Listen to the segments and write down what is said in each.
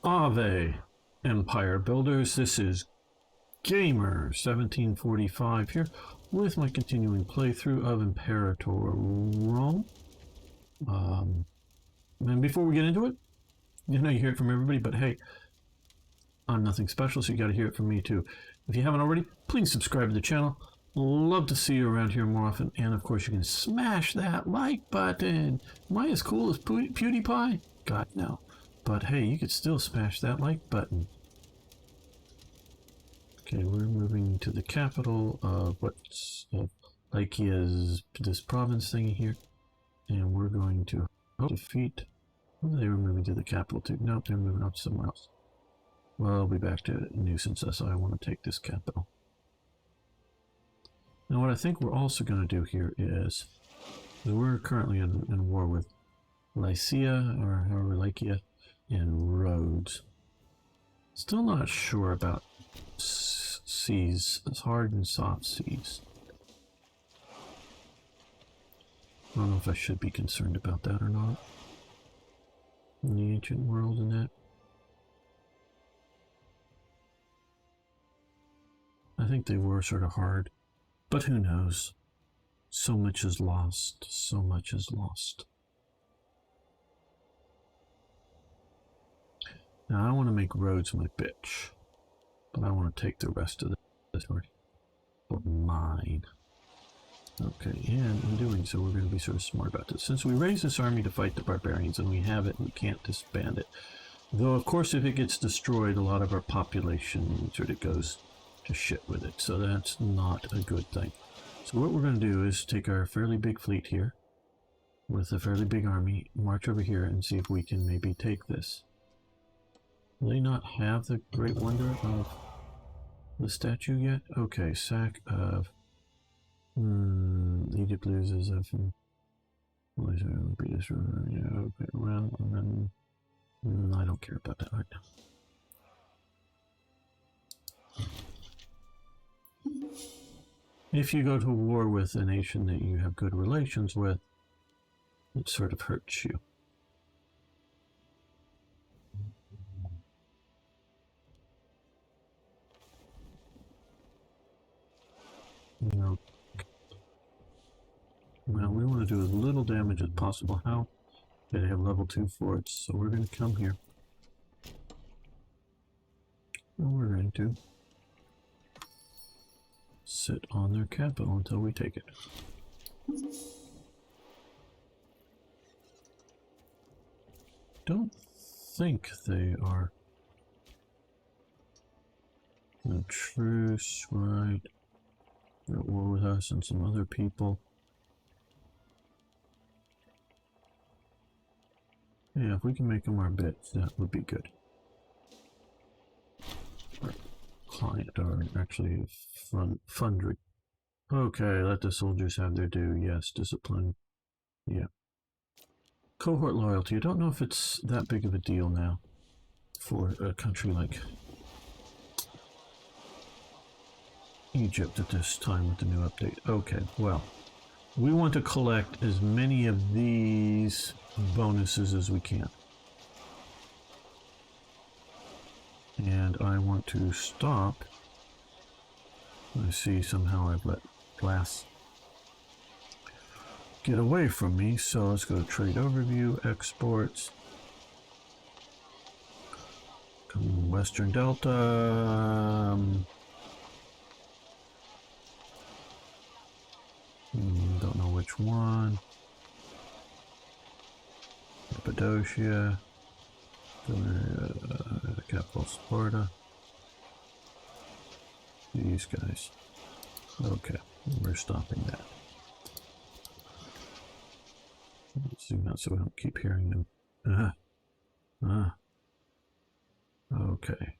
Ave, Empire Builders. This is Gamer 1745 here with my continuing playthrough of Imperator Rome. And before we get into it, you know you hear it from everybody, but hey, I'm nothing special, so you got to hear it from me too. If you haven't already, please subscribe to the channel. Love to see you around here more often, and of course you can smash that like button. Am I as cool as PewDiePie? God, no. But hey, you could still smash that like button. Okay, we're moving to the capital of what's Lycia's, this province thingy here. And we're going to defeat... Well, they were moving to the capital too. Nope, they're moving up somewhere else. Well, I'll be back to nuisance, so I want to take this capital. Now what I think we're also going to do here is... We're currently in war with Lycia, or however Lycia, and Rhodes. Still not sure about seas, hard and soft seas. I don't know if I should be concerned about that or not. In the ancient world and that. I think they were sort of hard, but who knows? So much is lost, so much is lost. Now I want to make Rhodes my bitch, but I want to take the rest of this story of mine. Okay, and in doing so, we're going to be sort of smart about this. Since we raised this army to fight the barbarians, and we have it, we can't disband it. Though, of course, if it gets destroyed, a lot of our population sort of goes to shit with it. So that's not a good thing. So what we're going to do is take our fairly big fleet here, with a fairly big army, march over here, and see if we can maybe take this. Will they not have the great wonder of the statue yet? Okay, sack of... Egypt loses I don't care about that right now. If you go to war with a nation that you have good relations with, it sort of hurts you. You know, well, we want to do as little damage as possible. How? They have level 2 forts, so we're going to come here. And we're going to sit on their capital until we take it. Don't think they are in a truce, right? They're at war with us and some other people. Yeah, if we can make them our bits, that would be good. Our client, or actually fundry. Okay, let the soldiers have their due. Yes, discipline. Yeah. Cohort loyalty. I don't know if it's that big of a deal now for a country like Egypt at this time with the new update. Okay, well, we want to collect as many of these bonuses as we can. And I want to stop. I see somehow I've let glass get away from me, so let's go to trade overview, exports. Come Western Delta. Don't know which one. Cappadocia. Capital Sparta. These guys. Okay, we're stopping that. Let's zoom out so we don't keep hearing them. Okay.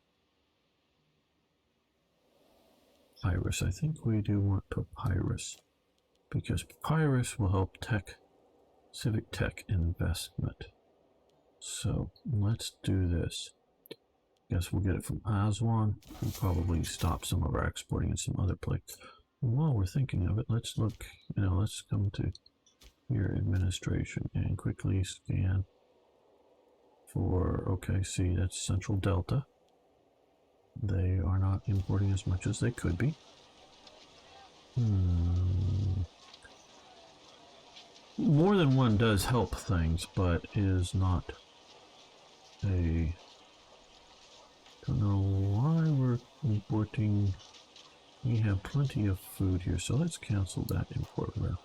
Papyrus. I think we do want Papyrus, because Papyrus will help civic tech investment. So let's do this. Guess we'll get it from Aswan. We'll probably stop some of our exporting in some other places. While we're thinking of it, let's look, let's come to your administration and quickly scan for, okay, see, that's Central Delta. They are not importing as much as they could be. More than one does help things, but is not a... Don't know why we're importing. We have plenty of food here, so let's cancel that import route.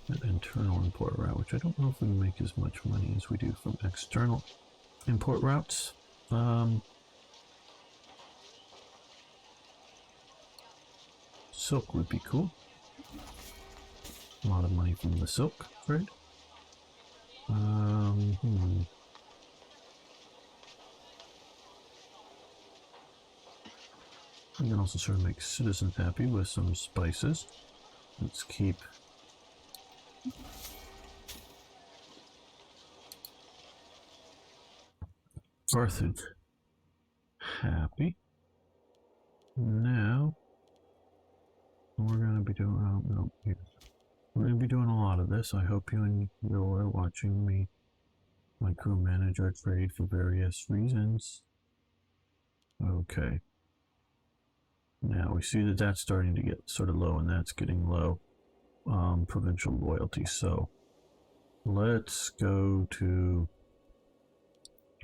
That internal import route, which I don't know if we make as much money as we do from external import routes. Silk would be cool. A lot of money from the silk trade. We can also sort of make citizens happy with some spices. Let's keep Carthage happy. Now we're going to be doing, we're going to be doing a lot of this. I hope you enjoy watching me micromanage our trade for various reasons. Okay. Now we see that that's starting to get sort of low, and that's getting low. Provincial loyalty. So let's go to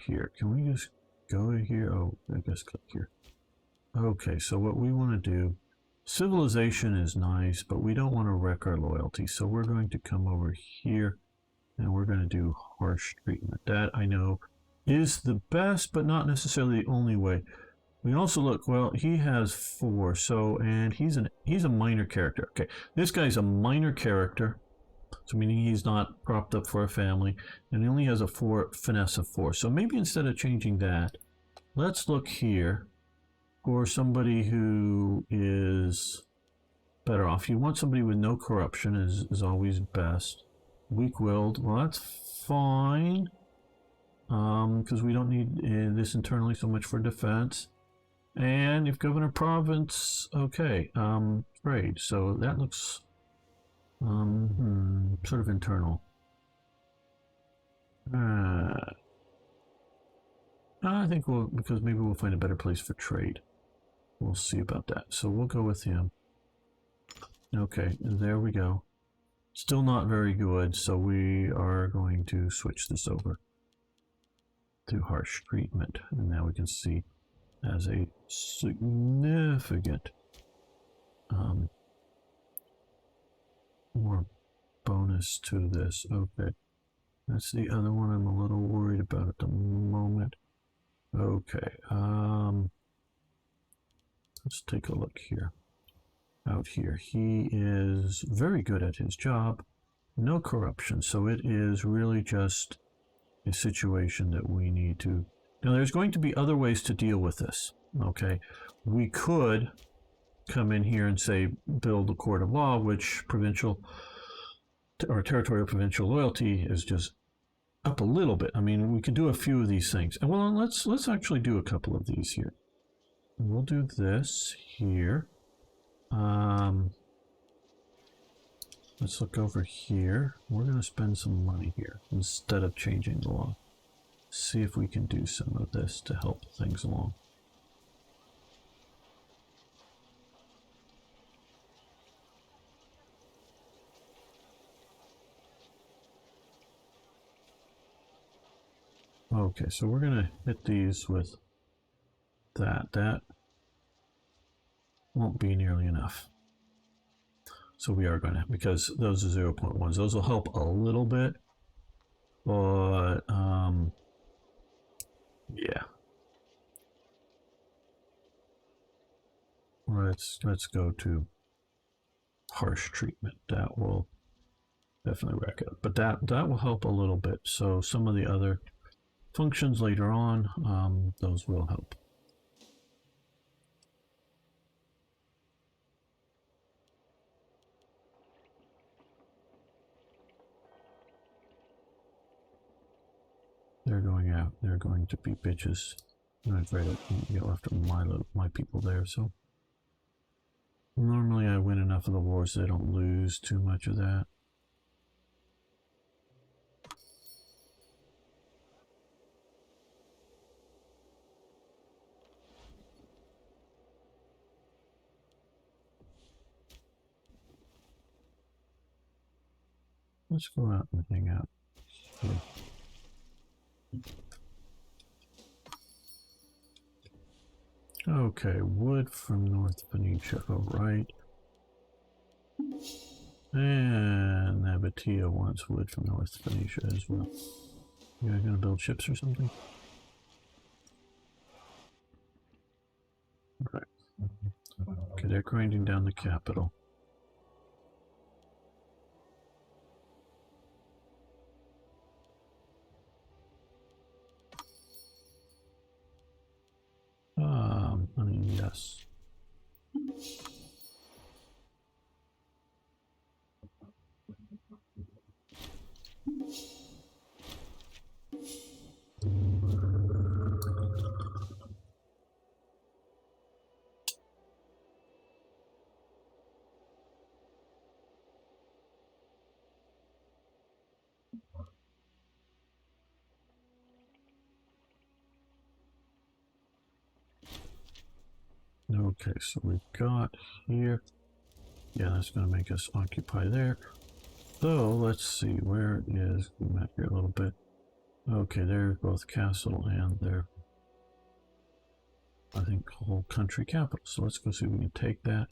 here. Can we just go to here? Oh, I guess click here. Okay, so what we want to do, civilization is nice, but we don't want to wreck our loyalty. So we're going to come over here and we're going to do harsh treatment. That I know is the best, but not necessarily the only way. We can also look, well, he has 4, so, and he's a minor character. Okay, this guy's a minor character, so meaning he's not propped up for a family, and he only has a finesse of 4. So maybe instead of changing that, let's look here for somebody who is better off. You want somebody with no corruption is always best. Weak-willed, well, that's fine, because we don't need this internally so much for defense. And if governor province, okay, trade. So that looks sort of internal. I think because maybe we'll find a better place for trade. We'll see about that. So we'll go with him. Okay, there we go. Still not very good, so we are going to switch this over to harsh treatment. And now we can see as a significant more bonus to this. Okay, that's the other one I'm a little worried about at the moment. Okay, let's take a look here. Out here, he is very good at his job, no corruption, so it is really just a situation that we need to. Now, there's going to be other ways to deal with this, okay? We could come in here and say, build a court of law, which provincial or territorial provincial loyalty is just up a little bit. I mean, we could do a few of these things. And well, let's actually do a couple of these here. We'll do this here. Let's look over here. We're going to spend some money here instead of changing the law. See if we can do some of this to help things along. Okay, so we're going to hit these with that. That won't be nearly enough. So we are going to, because those are 0.1s. Those will help a little bit, but yeah. Let's go to harsh treatment. That will definitely rack it up, but that will help a little bit. So some of the other functions later on, those will help. They're going out. They're going to be bitches. I'm afraid I can't go after my people there. So normally I win enough of the wars so I don't lose too much of that. Let's go out and hang out here. Okay, wood from North Phoenicia, oh, right. And Nabatea wants wood from North Phoenicia as well. You guys gonna build ships or something? Right. Okay, they're grinding down the capital. I mean, yes. Okay, so we've got here. Yeah, that's going to make us occupy there. So let's see, where is the map here a little bit? Okay, there's both castle and their, I think, whole country capital. So let's go see if we can take that.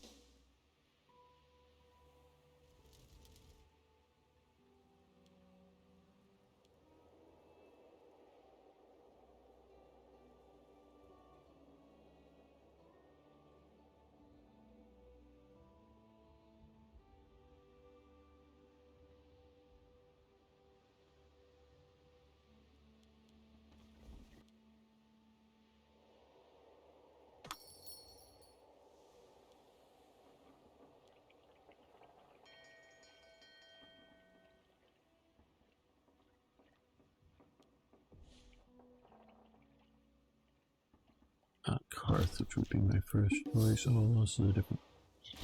Carthage would be my first choice. Oh, those are the different.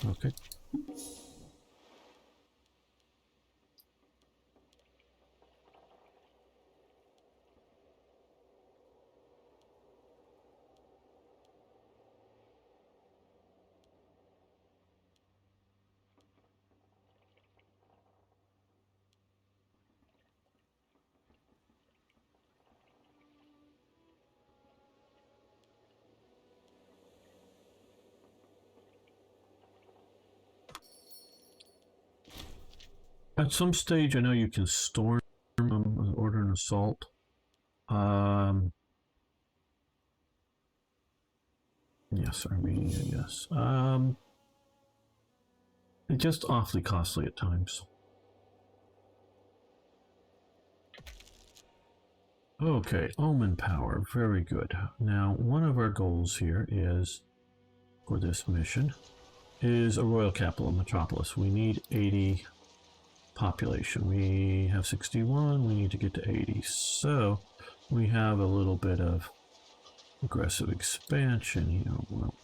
Okay. At some stage, I know you can storm order an assault. Yes, Armenia, yes. It's just awfully costly at times. Okay, Omen Power, very good. Now, one of our goals here is, for this mission, is a royal capital metropolis. We need 80 population. We have 61, we need to get to 80. So, we have a little bit of aggressive expansion here. Well,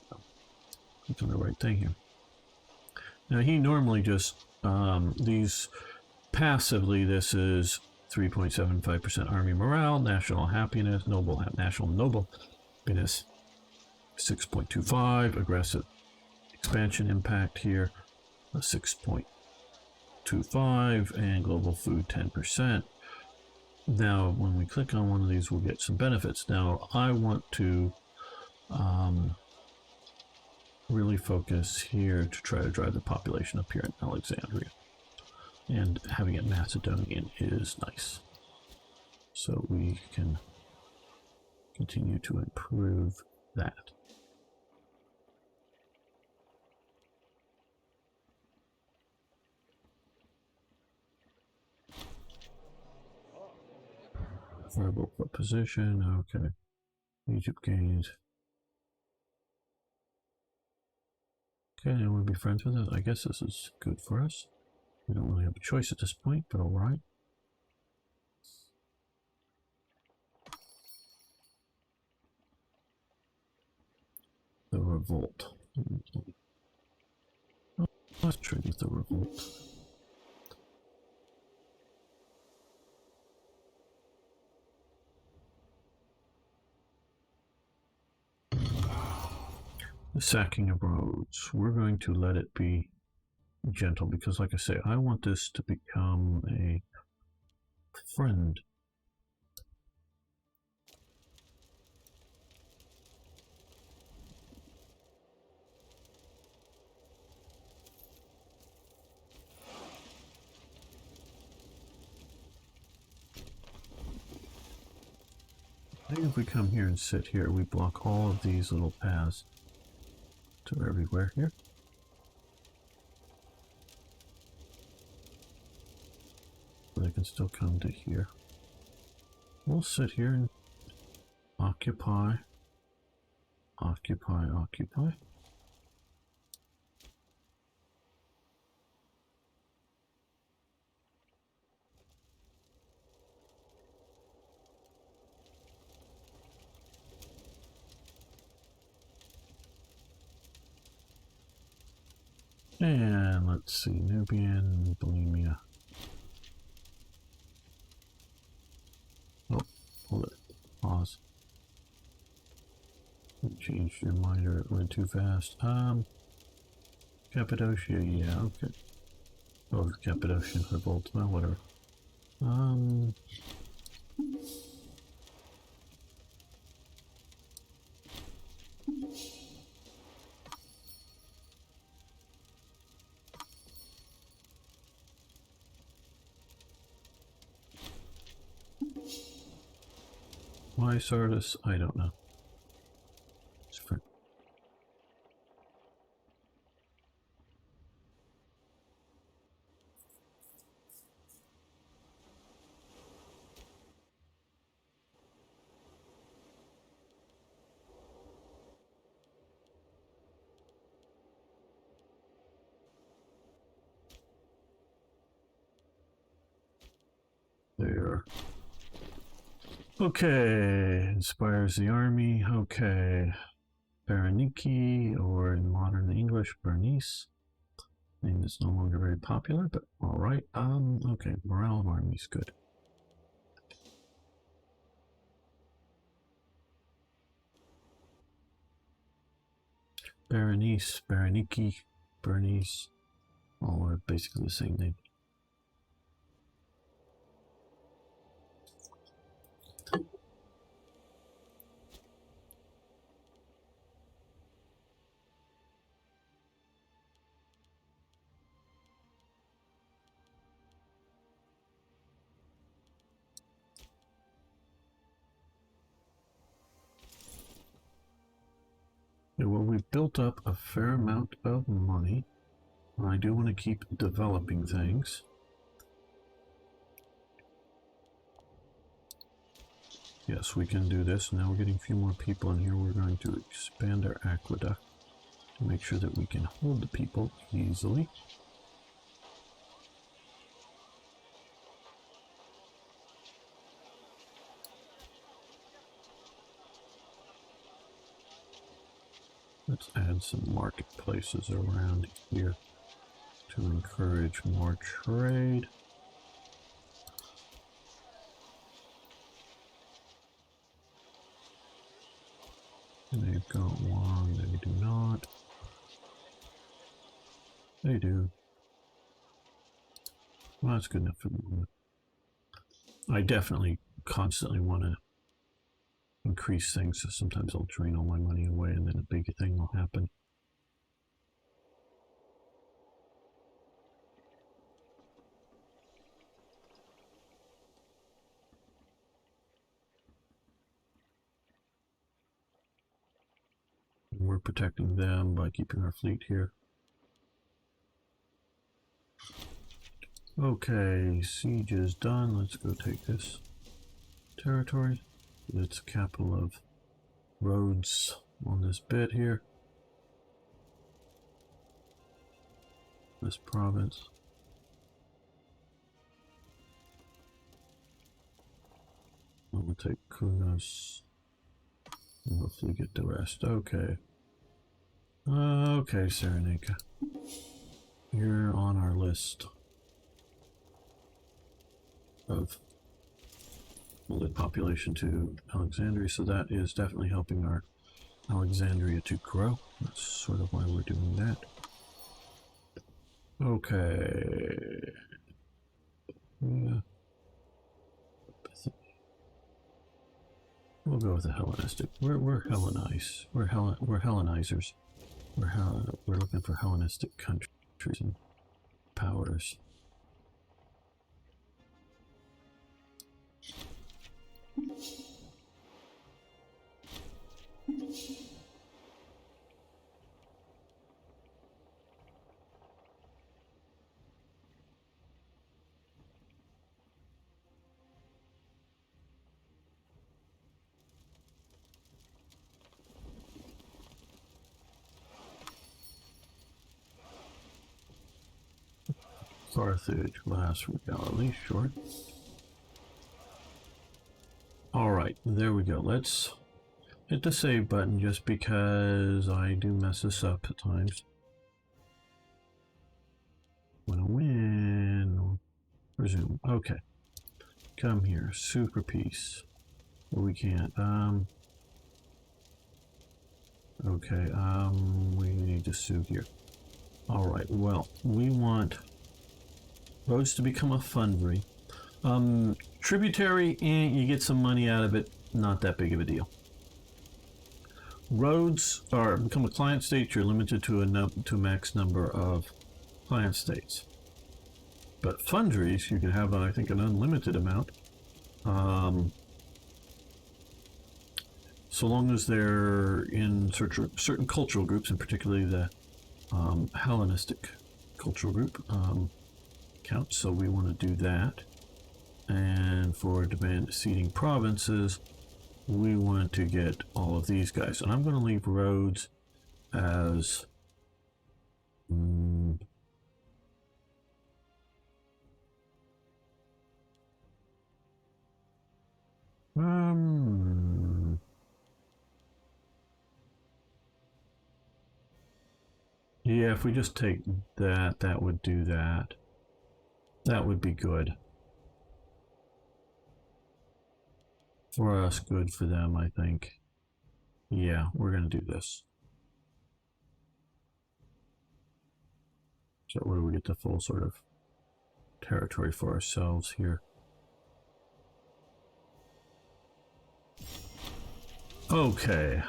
click on the right thing here. Now, he normally just, these passively, this is 3.75% army morale, national happiness, national noble happiness, 6.25, aggressive expansion impact here, 6.25, and global food 10%. Now, when we click on one of these, we'll get some benefits. Now, I want to really focus here to try to drive the population up here in Alexandria. And having it Macedonian is nice. So we can continue to improve that. Verbal position, okay. Egypt gains. Okay, and we'll be friends with us. I guess this is good for us. We don't really have a choice at this point, but all right. The revolt. Oh, let's trigger the revolt. The sacking of Rhodes. We're going to let it be gentle, because like I say, I want this to become a friend. I think if we come here and sit here, we block all of these little paths to everywhere here. They can still come to here. We'll sit here and occupy, occupy, occupy. And let's see, Nubian, bulimia. Oh, hold it. Pause. Changed your mind or it went too fast. Cappadocia, yeah, okay. Oh, Cappadocian revolt, well, whatever. Why Sardis? I don't know. It's fine. There. Okay, inspires the army. Okay, Berenike, or in modern English, Bernice. Name is no longer very popular, but all right. Okay, morale of army's good. Berenice, Berenike, Bernice, all are basically the same name. Well, we've built up a fair amount of money. I do want to keep developing things. Yes, we can do this. Now we're getting a few more people in here. We're going to expand our aqueduct to make sure that we can hold the people easily. Let's add some marketplaces around here to encourage more trade. They've got one, they do not. They do. Well, that's good enough for the moment. I definitely constantly want to increase things, so sometimes I'll drain all my money away and then a big thing will happen. And we're protecting them by keeping our fleet here. Okay, siege is done. Let's go take this territory. It's the capital of Rhodes on this bit here. This province. We'll take Kunos. And hopefully get the rest. Okay. Okay, Cyrenaica. You're on our list of added population to Alexandria, so that is definitely helping our Alexandria to grow. That's sort of why we're doing that. Okay. Yeah. We'll go with the Hellenistic. We're Hellenize. We're Hellenizers. We're looking for Hellenistic countries and powers. Carthage, last week, Galilee, short. Alright, there we go. Let's hit the save button just because I do mess this up at times. Wanna win. Resume. Okay. Come here. Super piece. Well, we can't. Okay, we need to sue here. Alright, well, we want roads to become a foundry. Tributary, you get some money out of it, not that big of a deal. Roads are become a client state, you're limited to a max number of client states. But foundries, you can have, I think, an unlimited amount. So long as they're in certain cultural groups, and particularly the Hellenistic cultural group counts. So we want to do that. And for demand seeding provinces, we want to get all of these guys. And I'm going to leave roads as yeah, if we just take that, that would do that. That would be good. For us, good for them, I think. Yeah, we're going to do this. So where do we get the full sort of territory for ourselves here? Okay.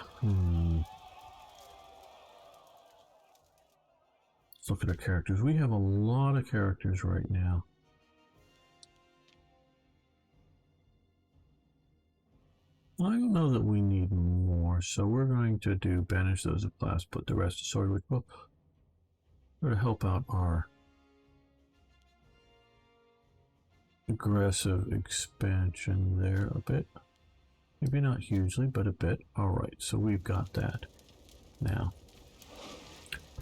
Let's look at our characters. We have a lot of characters right now. I don't know that we need more, so we're going to do banish those of class, put the rest aside. We'll to help out our aggressive expansion there a bit. Maybe not hugely, but a bit. Alright, so we've got that now.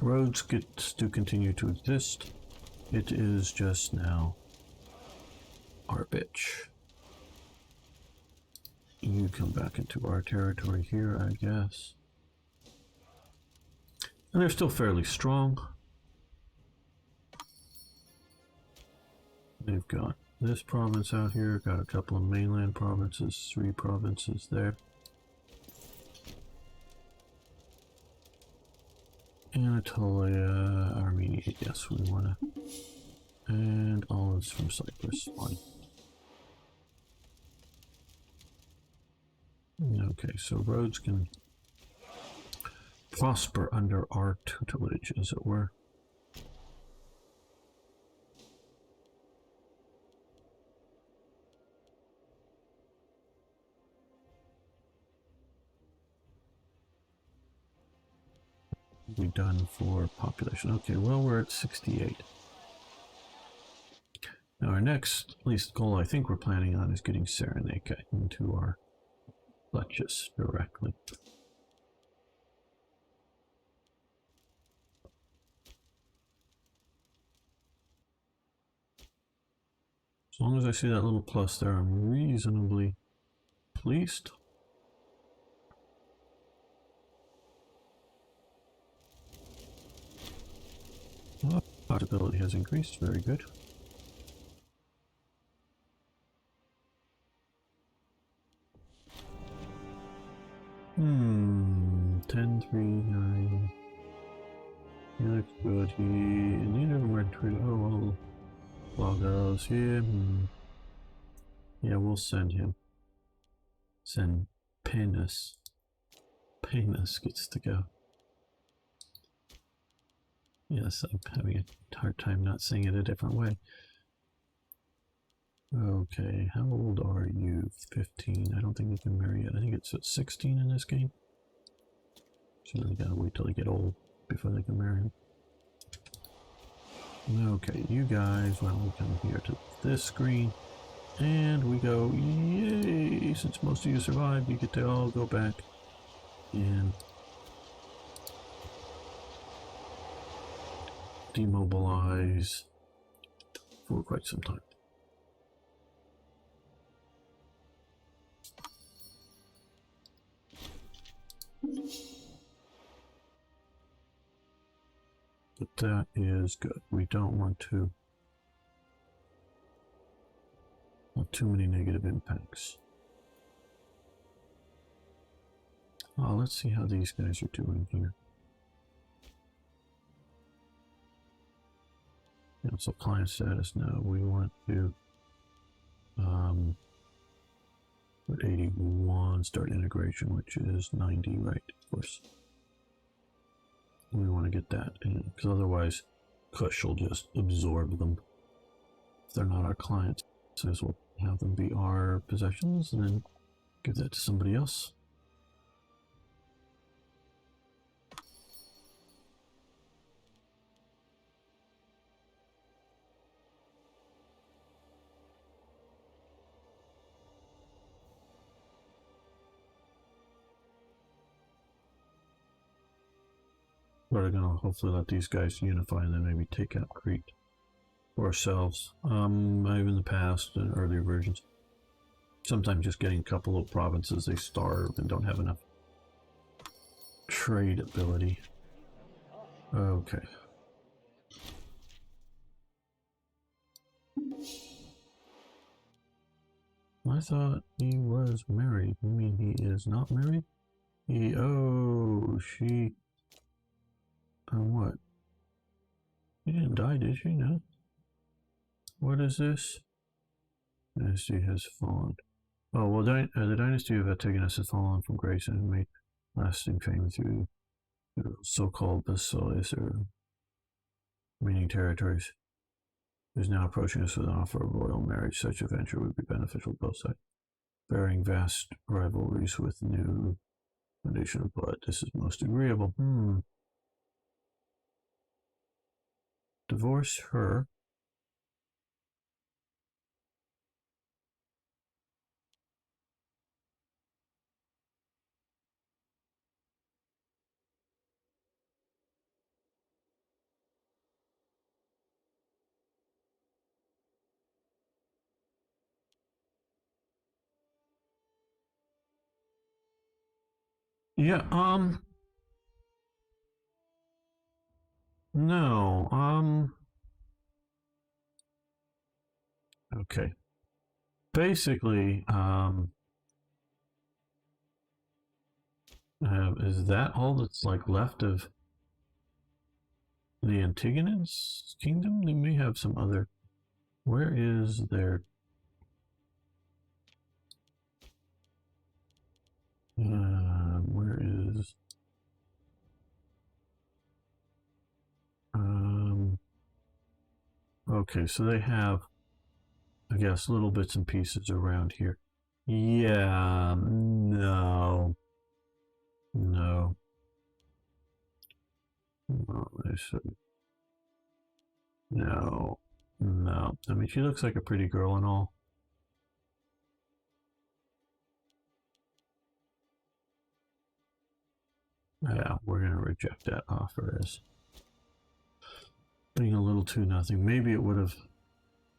Roads do continue to exist. It is just now our bitch. You come back into our territory here, I guess. And they're still fairly strong. They've got this province out here, got a couple of mainland provinces, 3 provinces there. Anatolia, Armenia, yes, we want to. And olives from Cyprus, fine. Okay, so roads can prosper under our tutelage, as it were. Be done for population. Okay, well, we're at 68. Now our next, at least goal I think we're planning on, is getting Cyrenaica into our clutches directly. As long as I see that little plus there, I'm reasonably pleased. Well, possibility has increased, very good. Hmm, 10, 3, 9. He looks good. He neither of them are treated. Oh well, Lagos here. Yeah, we'll send him. Send Penis. Penis gets to go. Yes, I'm having a hard time not saying it a different way. Okay, how old are you? 15. I don't think you can marry yet. I think it's at 16 in this game. So they gotta wait till they get old before they can marry him. Okay, you guys, well, we come here to this screen, and we go, yay! Since most of you survived, you get to all go back and demobilize for quite some time. But that is good. We don't want to have too many negative impacts. Let's see how these guys are doing here. So client status, no, we want to put 81, start integration, which is 90, right, of course. We want to get that in, because otherwise Kush will just absorb them. If they're not our clients, so we'll have them be our possessions and then give that to somebody else. We're gonna hopefully let these guys unify and then maybe take out Crete for ourselves. Maybe in the past, in earlier versions, sometimes just getting a couple of provinces, they starve and don't have enough trade ability. Okay. I thought he was married. You mean he is not married? She... what? She didn't die, did she? No? What is this? Dynasty has fallen. Oh, well, the dynasty of Antigonus has fallen from grace and made lasting fame through so-called basilis, or meaning territories. It is now approaching us with an offer of royal marriage. Such a venture would be beneficial to both sides. Bearing vast rivalries with new foundation of blood. This is most agreeable. Divorce her. Yeah, no, okay. Basically, is that all that's like left of the Antigonus kingdom? They may have some other. Where is their? Where is? Okay, so they have, I guess, little bits and pieces around here. Yeah, no. No. No, no. No. I mean, she looks like a pretty girl and all. Yeah, we're going to reject that offer as being a little too nothing. Maybe it would have,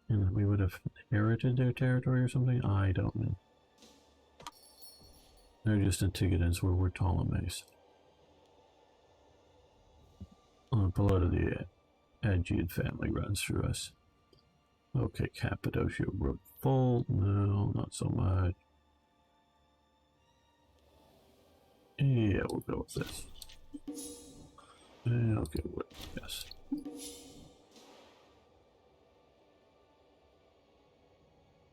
we would have inherited their territory or something. I don't know. They're just Antigonans where we're Ptolemies. Blood of the Aegean family runs through us. Okay, Cappadocia broke full. No, not so much. Yeah, we'll go with this. Okay, what? Yes.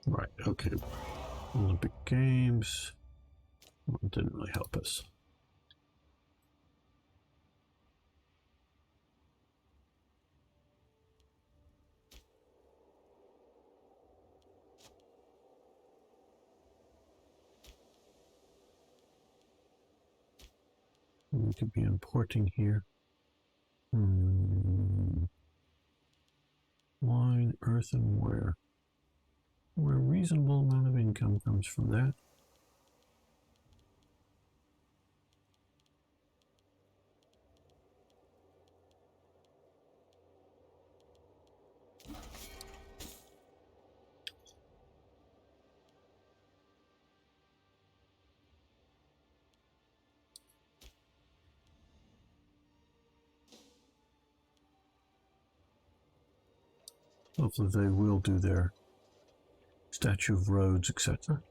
Right, okay. Olympic Games. Well, it didn't really help us. We could be importing here. Wine, earthenware. Where a reasonable amount of income comes from that. Hopefully they will do their statue of Rhodes, etc.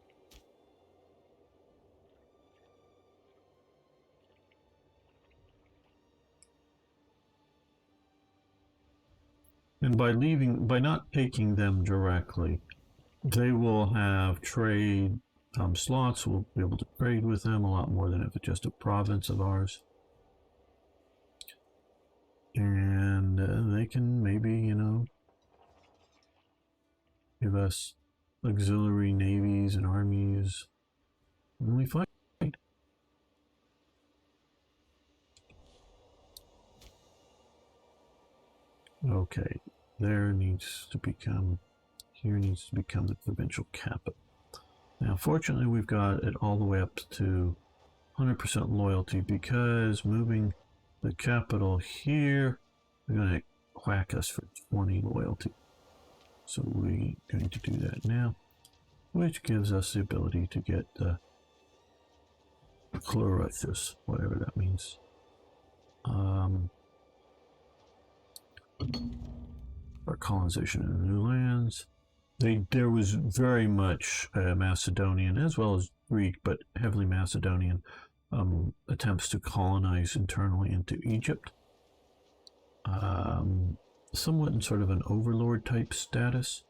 And by not taking them directly, they will have trade slots. We'll be able to trade with them a lot more than if it's just a province of ours. And they can maybe, you know, give us auxiliary navies and armies when we fight. Okay, here needs to become the provincial capital. Now, fortunately, we've got it all the way up to 100% loyalty, because moving the capital here, they're going to whack us for 20 loyalty. So we're going to do that now, which gives us the ability to get the Chlorithus, whatever that means. Our colonization of new lands. There was very much Macedonian as well as Greek, but heavily Macedonian attempts to colonize internally into Egypt. Somewhat in sort of an overlord type status.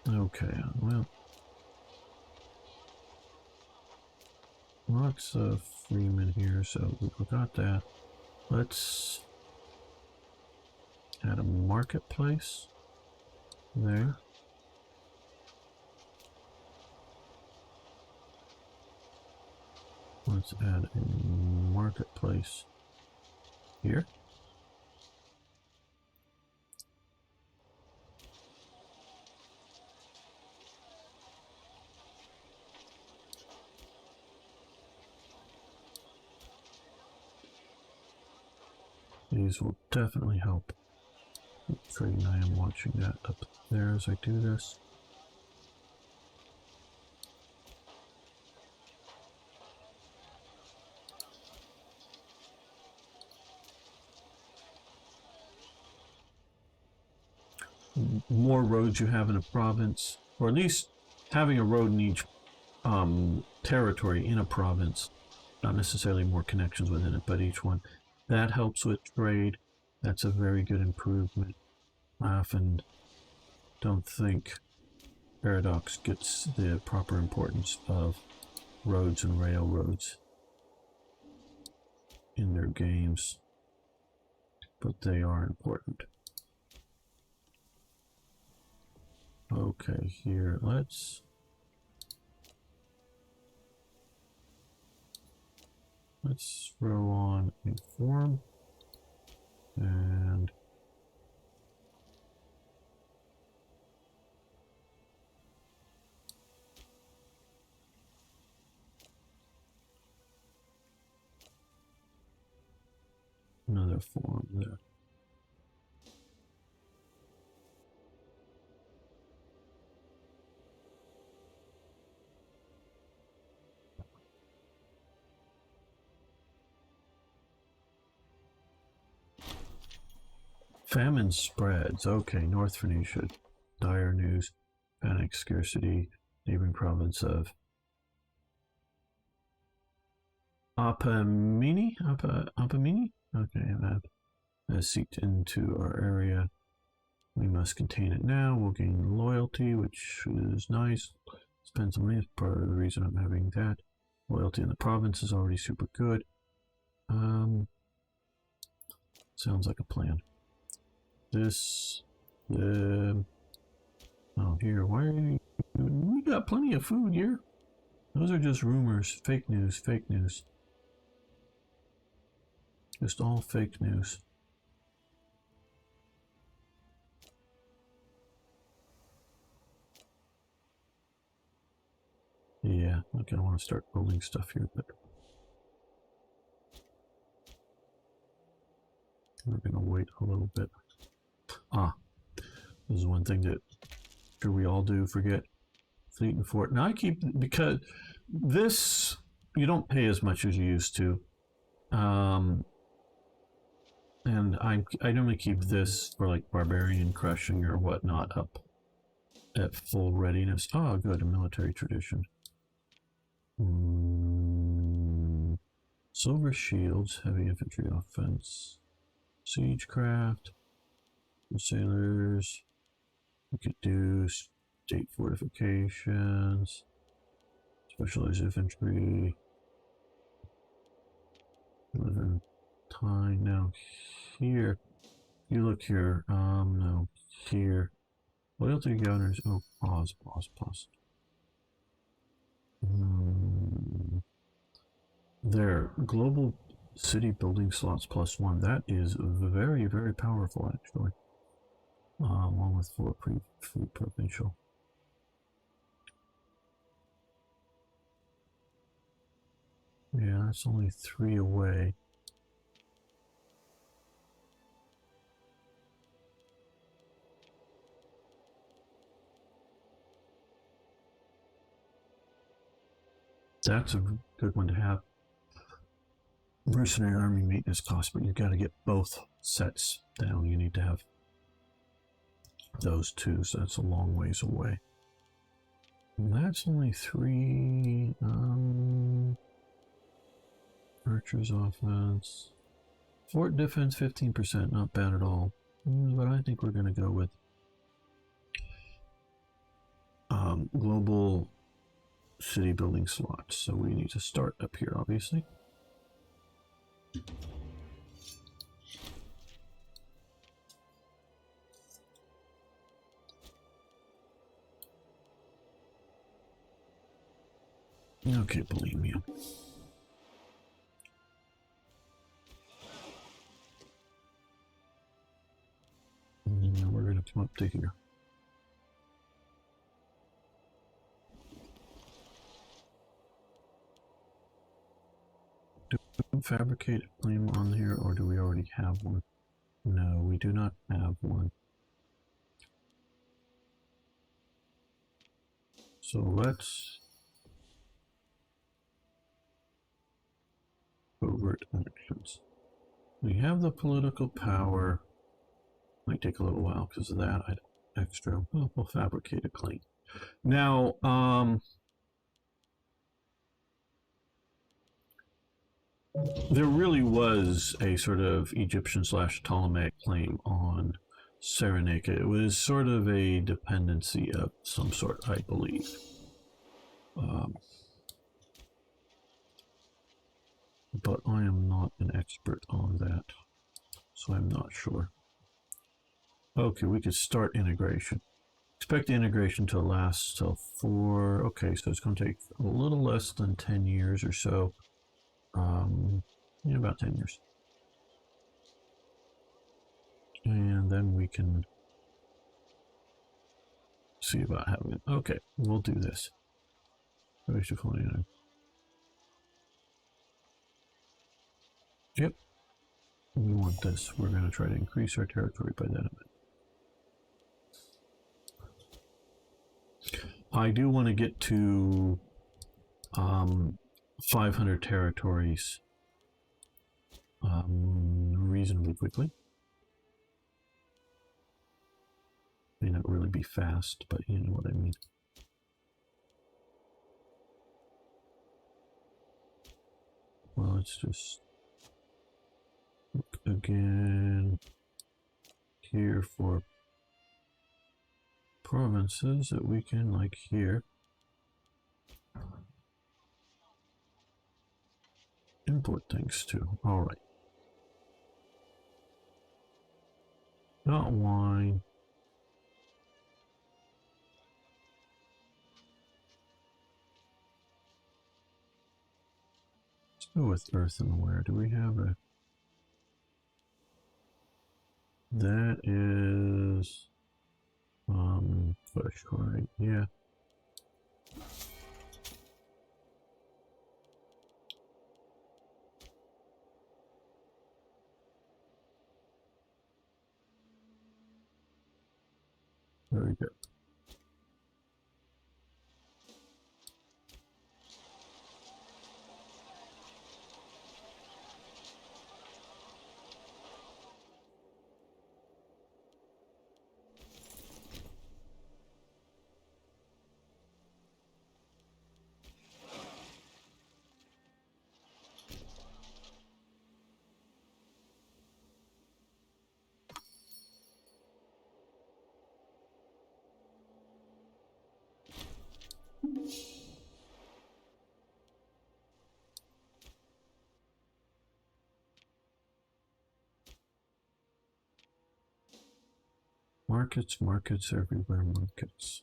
Okay, well, lots of freemen here, so we've got that. Let's add a marketplace there. Let's add a marketplace here. These will definitely help. Trading, I am watching that up there as I do this. More roads you have in a province, or at least having a road in each territory in a province, not necessarily more connections within it, but each one, that helps with trade. That's a very good improvement. I often don't think Paradox gets the proper importance of roads and railroads in their games, but they are important. Okay, here, let's throw on inform and another form there. Famine spreads. Okay, North Phoenicia, dire news, panic, scarcity, neighboring province of Apamini? Okay, that has seeped into our area. We must contain it now. We'll gain loyalty, which is nice. Spend some money. That's part of the reason I'm having that. Loyalty in the province is already super good. Sounds like a plan. This, oh, here, why are you, we got plenty of food here. Those are just rumors, fake news, fake news. Just all fake news. Yeah, okay, I want to start building stuff here, but we're going to wait a little bit. This is one thing that sure we all do forget. Fleet and fort. Now I keep, because this, you don't pay as much as you used to. And I normally keep this for like barbarian crushing or whatnot up at full readiness. Oh, good, a military tradition. Silver shields, heavy infantry offense, siegecraft, sailors. We could do state fortifications, specialized infantry. Time now here. You look here. No, here. Loyalty governors. Oh, pause. There, global city building slots +1. That is very, very powerful, actually. Along with 4 free provincial. Yeah, that's only 3 away. That's a good one to have. Mercenary army maintenance costs, but you've got to get both sets down. You need to have those two, so that's a long ways away. And that's only 3. Archers offense. Fort defense 15%, not bad at all. But I think we're going to go with global city building slots. So we need to start up here, obviously. Okay, believe me. And we're going to come up to here. Do we fabricate a claim on here, or do we already have one? No, we do not have one. So let's overt actions. We have the political power. Might take a little while because of that. Extra. Well, we'll fabricate a claim. Now, there really was a sort of Egyptian / Ptolemaic claim on Cyrenaica. It was sort of a dependency of some sort, I believe. But I am not an expert on that, so I'm not sure. Okay, we could start integration. Expect the integration to last till 4. Okay, so it's going to take a little less than 10 years or so. Yeah, about 10 years. And then we can see about having it. Okay, we'll do this. Yep. We want this. We're going to try to increase our territory by that amount. I do want to get to 500 territories reasonably quickly. May not really be fast, but you know what I mean. Well, it's just again here for provinces that we can, like here, import things to. Alright. Not wine. Let's go with earthenware. Do we have a... That is... push, right? Yeah. Very good. Markets, markets, everywhere markets.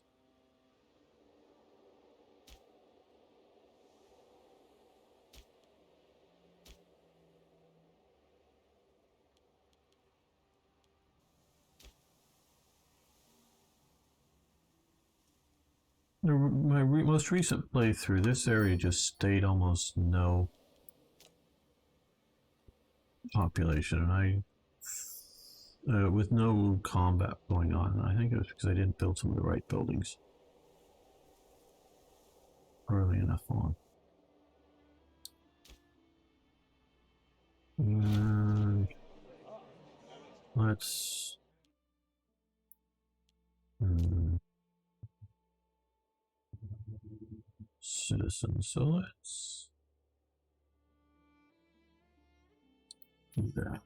My most recent playthrough, this area just stayed almost no population, and with no combat going on. And I think it was because I didn't build some of the right buildings early enough on. And let's citizens. So let's do that.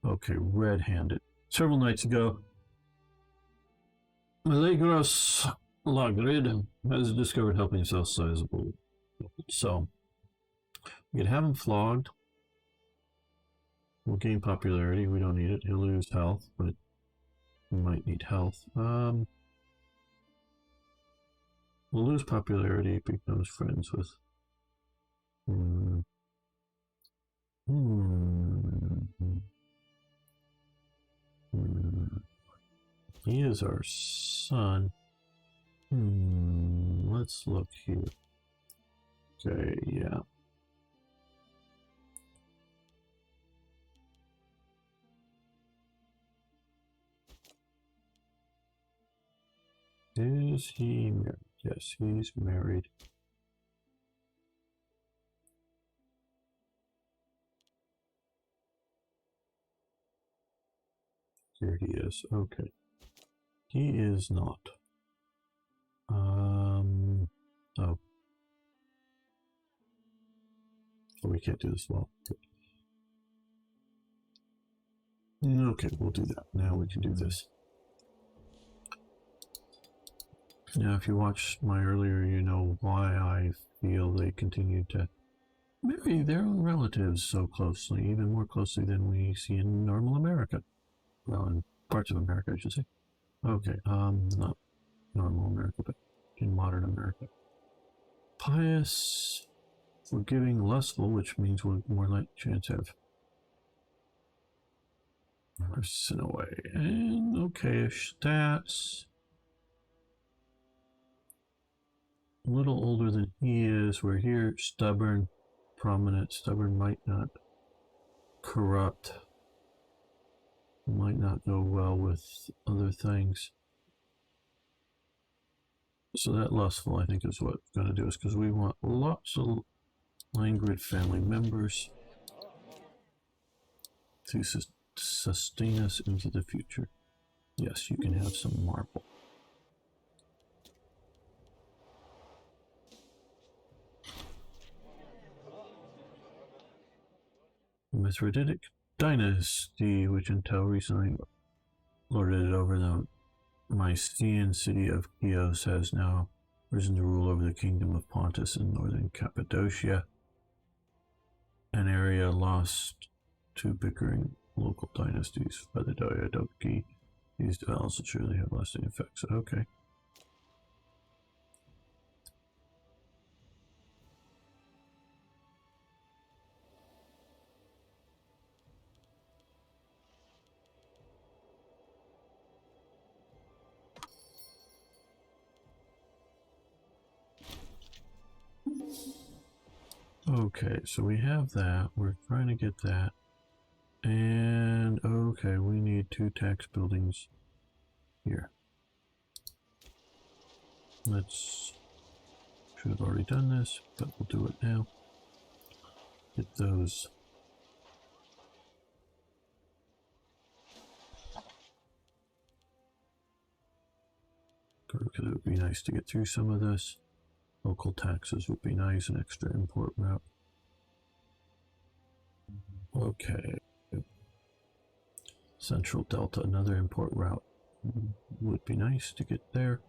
Okay, red-handed. Several nights ago, Allegros Lagrid has discovered helping himself sizable. So, we could have him flogged. We'll gain popularity. We don't need it. He'll lose health, but we might need health. We'll lose popularity. He becomes friends with... He is our son. Let's look here. Okay, yeah. Is he married? Yes, he's married. Here he is. Okay. He is not. Oh. We can't do this well. Okay, we'll do that. Now we can do this. Now, if you watched my earlier, you know why I feel they continue to marry their own relatives so closely, even more closely than we see in normal America. Well, in parts of America, I should say. Okay, not normal America, but in modern America. Pious, forgiving, lustful, which means we're more likely chance of sin away. And okay-ish stats. A little older than he is. We're here, stubborn, prominent. Stubborn might not corrupt. Might not go well with other things. So that lustful, I think, is what's going to do us, because we want lots of languid family members to sustain us into the future. Yes, you can have some marble. Mithridatic dynasty, which until recently lorded it over the Mycenaean city of Chios, has now risen to rule over the kingdom of Pontus and northern Cappadocia, an area lost to bickering local dynasties by the Diadochi. These developments surely have lasting effects. Okay. Okay, so we have that. We're trying to get that. And okay, we need 2 tax buildings here. Should have already done this, but we'll do it now. Get those. Because it would be nice to get through some of this. Local taxes would be nice, an extra import route. Okay. Central Delta, another import route would be nice to get there.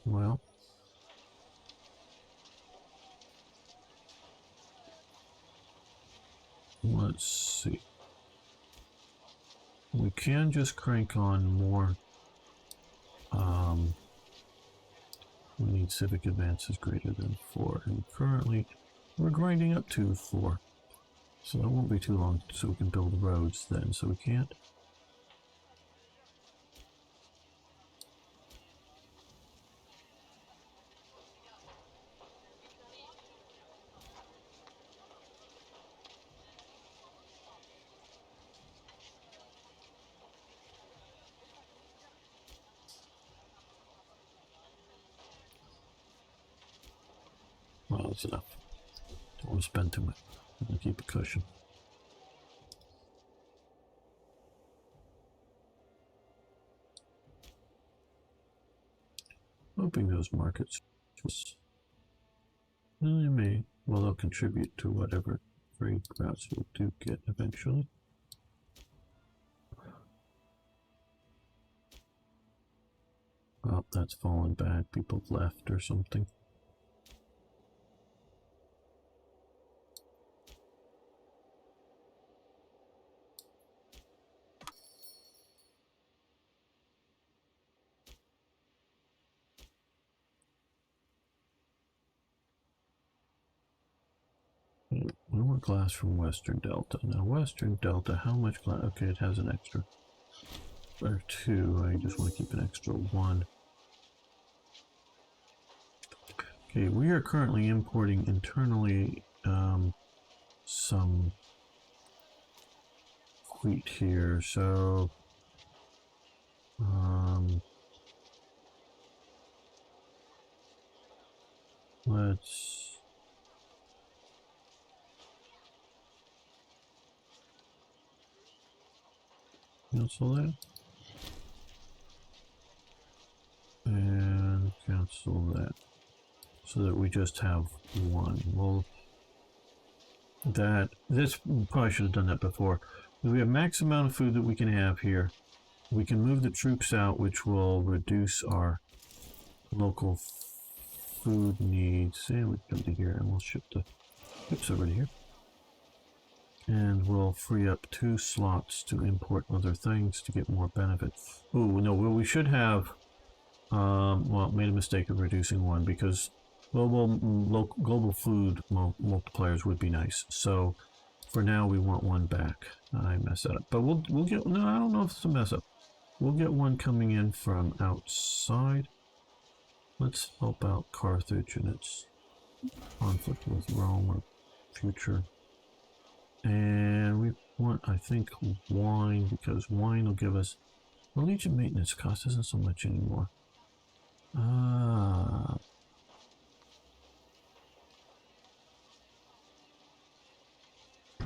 Well, let's see. We can just crank on more. We need civic advances greater than 4, and currently we're grinding up to 4. So that won't be too long so we can build roads then, so we can't. Well, that's enough. Don't want to spend too much. I'm going to keep a cushion. Hoping those markets really may, well, they'll contribute to whatever trade routes we'll do get eventually. Oh, that's fallen back. People left or something. More glass from Western Delta. Now, Western Delta, how much glass? Okay, it has an extra. Or 2. I just want to keep an extra 1. Okay, we are currently importing internally some wheat here, so let's cancel that and cancel that so that we just have 1. Well, this probably should have done that before. We have max amount of food that we can have here. We can move the troops out, which will reduce our local food needs. And we come to here and we'll ship the ships over to here. And we'll free up 2 slots to import other things to get more benefits. Oh, no, well, we should have, well, made a mistake of reducing 1 because global food multipliers would be nice. So for now, we want 1 back. I messed that up. But we'll get, no, I don't know if it's a mess up. We'll get 1 coming in from outside. Let's help out Carthage in its conflict with Rome or future. And we want, I think, wine, because wine will give us, well, Legion maintenance cost isn't so much anymore.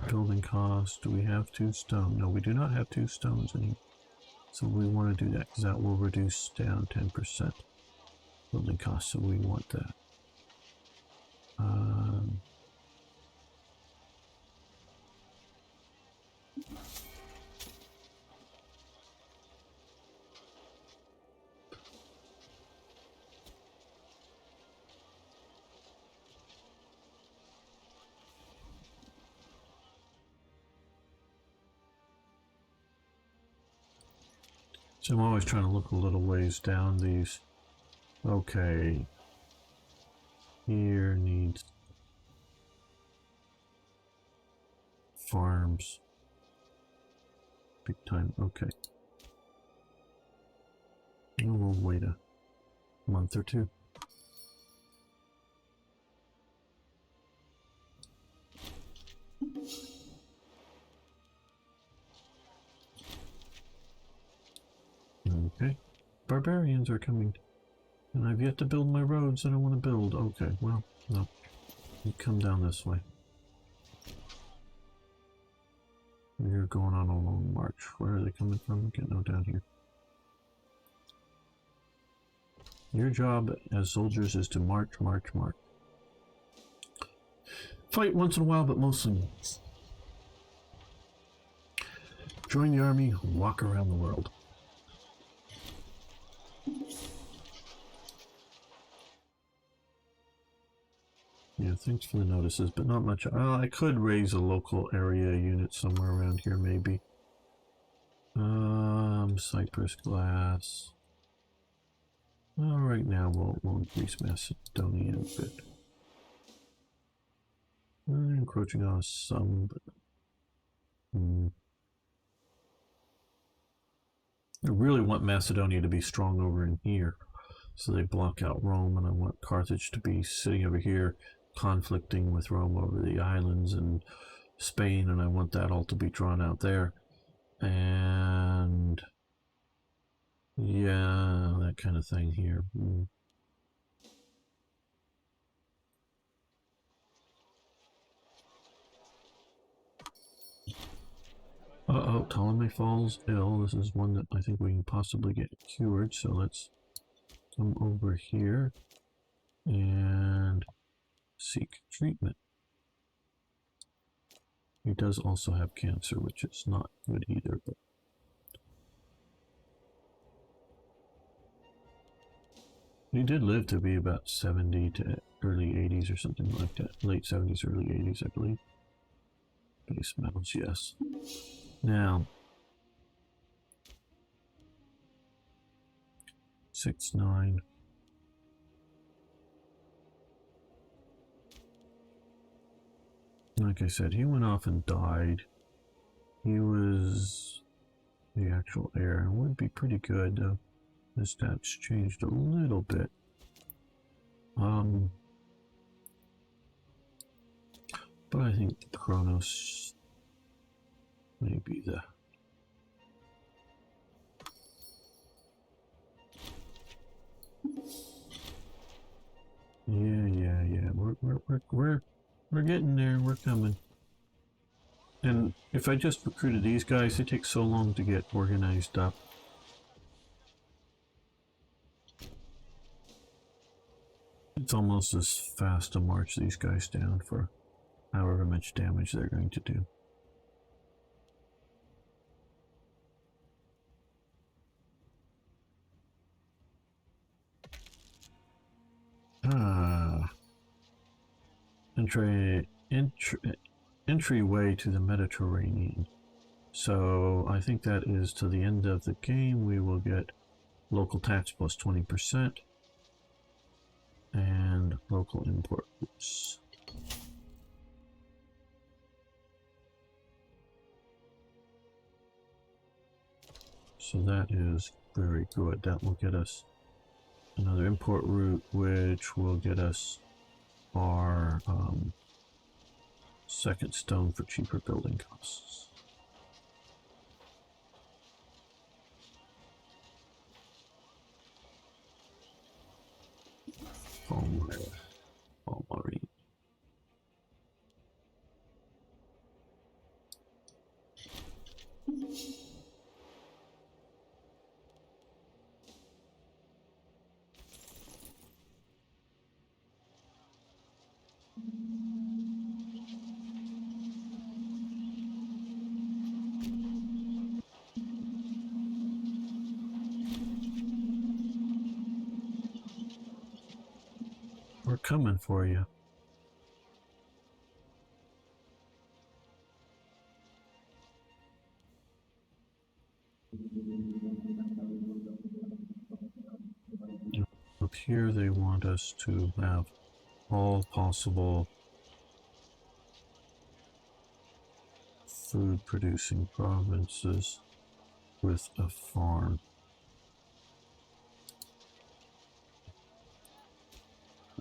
Building cost, do we have 2 stone? No, we do not have 2 stones anymore. So we want to do that, because that will reduce down 10% building cost, so we want that. So I'm always trying to look a little ways down these. Okay. Here needs farms. Big time. Okay. We'll wait a month or two. Okay. Barbarians are coming. And I've yet to build my roads that I want to build. Okay, well, no. You come down this way. You're going on a long march. Where are they coming from? Okay, no, down here. Your job as soldiers is to march, march, march. Fight once in a while, but mostly join the army, walk around the world. Yeah, thanks for the notices, but not much. I could raise a local area unit somewhere around here, maybe. Cypress glass. Well, right now we'll increase Macedonia a bit. Encroaching on some, but I really want Macedonia to be strong over in here, so they block out Rome, and I want Carthage to be sitting over here, conflicting with Rome over the islands and Spain, and I want that all to be drawn out there. And yeah, that kind of thing here. Uh-oh, Ptolemy Falls Ill. This is one that I think we can possibly get cured, so let's come over here and seek treatment. He does also have cancer, which is not good either, but he did live to be about 70 to early 80s or something like that. Late 70s, early 80s, I believe. Base metals, yes. Now, 6-9. Like I said, he went off and died. He was the actual heir, and would be pretty good, though. His stats changed a little bit. But I think Kronos may be the... Yeah. We're getting there. We're coming. And if I just recruited these guys, they take so long to get organized up. It's almost as fast to march these guys down for however much damage they're going to do. Entryway to the Mediterranean. So I think that is to the end of the game. We will get local tax plus 20% and local import. Oops. So that is very good. That will get us another import route, which will get us our second stone for cheaper building costs. Marine. We're coming for you. up here they want us to have all possible food producing provinces with a farm.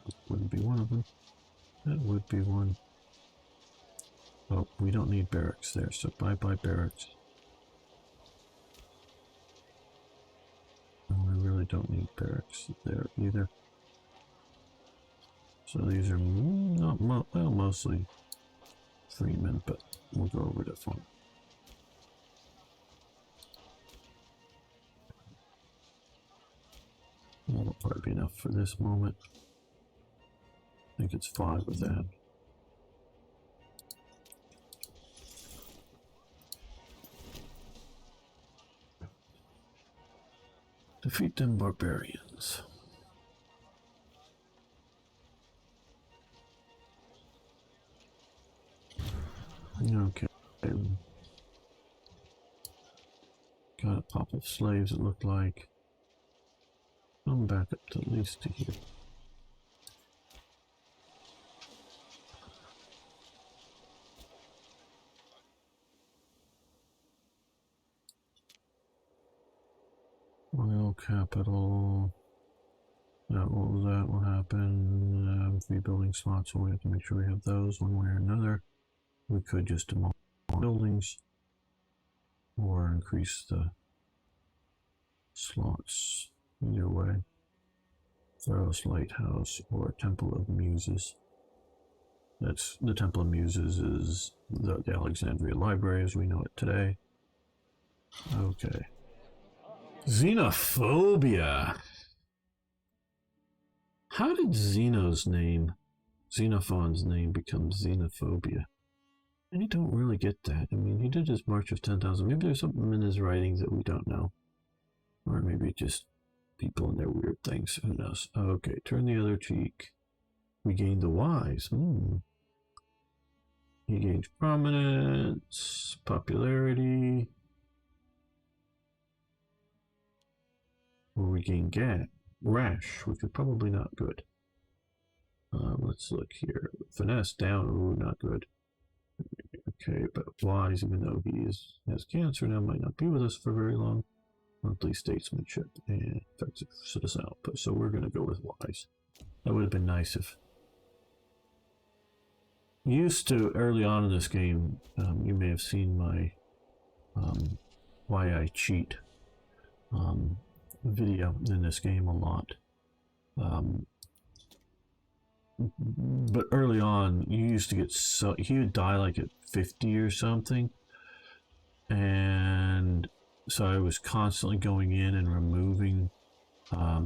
That wouldn't be one of them. That would be one. Oh, we don't need barracks there, so bye-bye barracks. Oh, we really don't need barracks there either. So these are not well, mostly freemen, but we'll go over to farm. That'll probably be enough for this moment. I think it's 5 with that. Defeat them barbarians. Okay. Got a pop of slaves, it looked like. I'm back up to at least to here. Oil capital. That will happen. 3 building slots, so we have to make sure we have those one way or another. We could just demolish buildings or increase the slots. Either way. Pharos Lighthouse or Temple of Muses. That's the Temple of Muses is the Alexandria Library as we know it today. Okay. Xenophobia. How did Xenophon's name become Xenophobia? I don't really get that. I mean, he did his March of 10,000. Maybe there's something in his writings that we don't know. Or maybe just people and their weird things. Who knows? Okay, turn the other cheek. Regain the wise. He gains prominence, popularity. Or we gain rash, which is probably not good. Let's look here. Finesse down. Ooh, not good. Okay, but wise, even though he has cancer now, might not be with us for very long. Monthly statesmanship and effective citizen output. So we're going to go with wise. That would have been nice if. Used to early on in this game, you may have seen my why I cheat video in this game a lot. But early on, you used to get he would die like at 50 or something, and so I was constantly going in and removing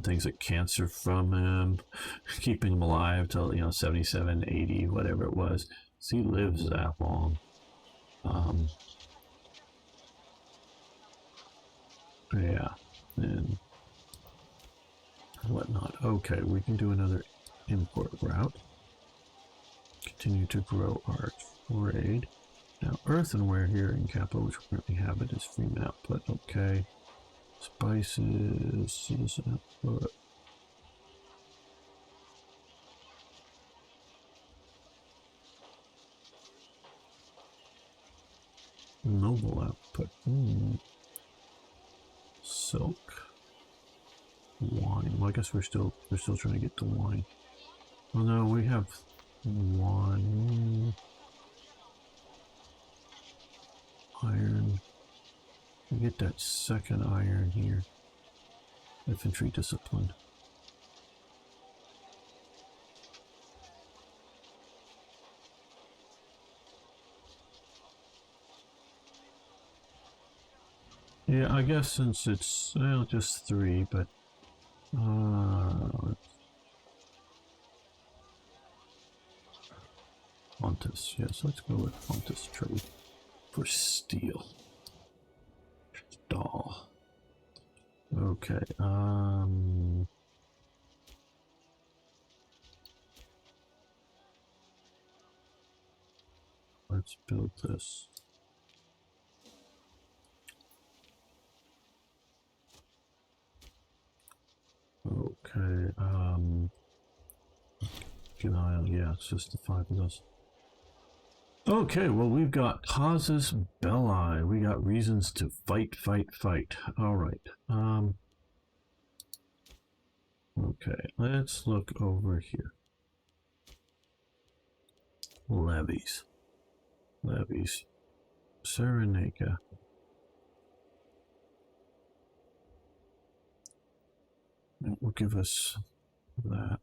things like cancer from him, keeping him alive till 77, 80, whatever it was. So he lives that long. Yeah, and whatnot. Okay, we can do another import route. Continue to grow our trade. Now, earthenware here in capital, which we currently have, it is freeman output. Okay. Spices, citizen output. Noble output. Silk. Wine. Well, I guess we're still trying to get to wine. Well, no, we have wine. Iron. We get that second iron here. Infantry discipline. Yeah, I guess since it's just 3, but Pontus. Yes, let's go with Pontus trade for steel. Doll. Okay. Let's build this. Okay. Okay, keep an eye on, yeah, it's just the 5 of us. Okay, well, we've got causes belli. We got reasons to fight, fight, fight. All right. Okay, let's look over here. Levies. Levies. Cyrenaica. That will give us that.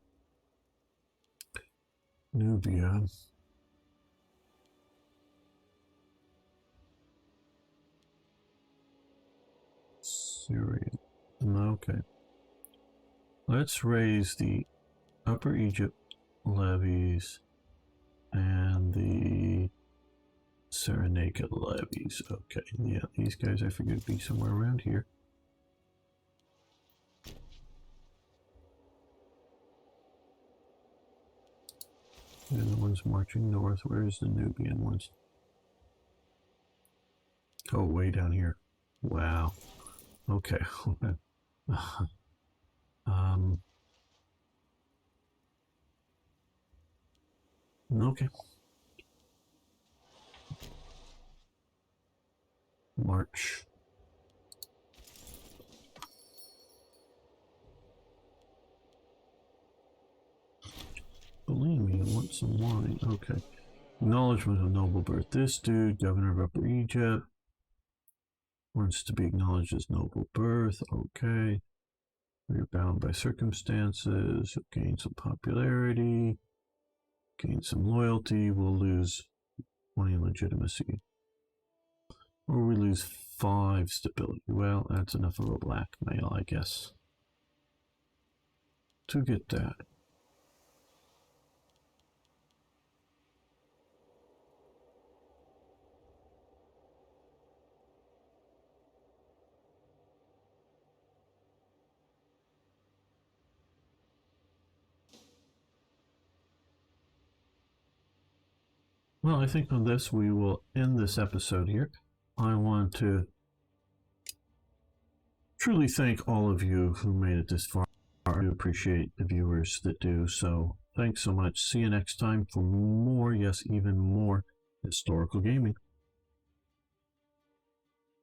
Nubia. Syria. Okay. Let's raise the Upper Egypt levies and the Cyrenaica levies. Okay, yeah, these guys I figured would be somewhere around here. And the ones marching north. Where's the Nubian ones? Oh, way down here. Wow. Okay. Okay. March. Believe me, I want some wine. Okay. Acknowledgement of noble birth. This dude, governor of Upper Egypt, wants to be acknowledged as noble birth. Okay. We're bound by circumstances. Gain some popularity. Gain some loyalty. We'll lose 20 legitimacy. Or we lose 5 stability. Well, that's enough of a blackmail, I guess, to get that. Well, I think on this we will end this episode here. I want to truly thank all of you who made it this far. I do appreciate the viewers that do. So thanks so much. See you next time for more, yes, even more historical gaming.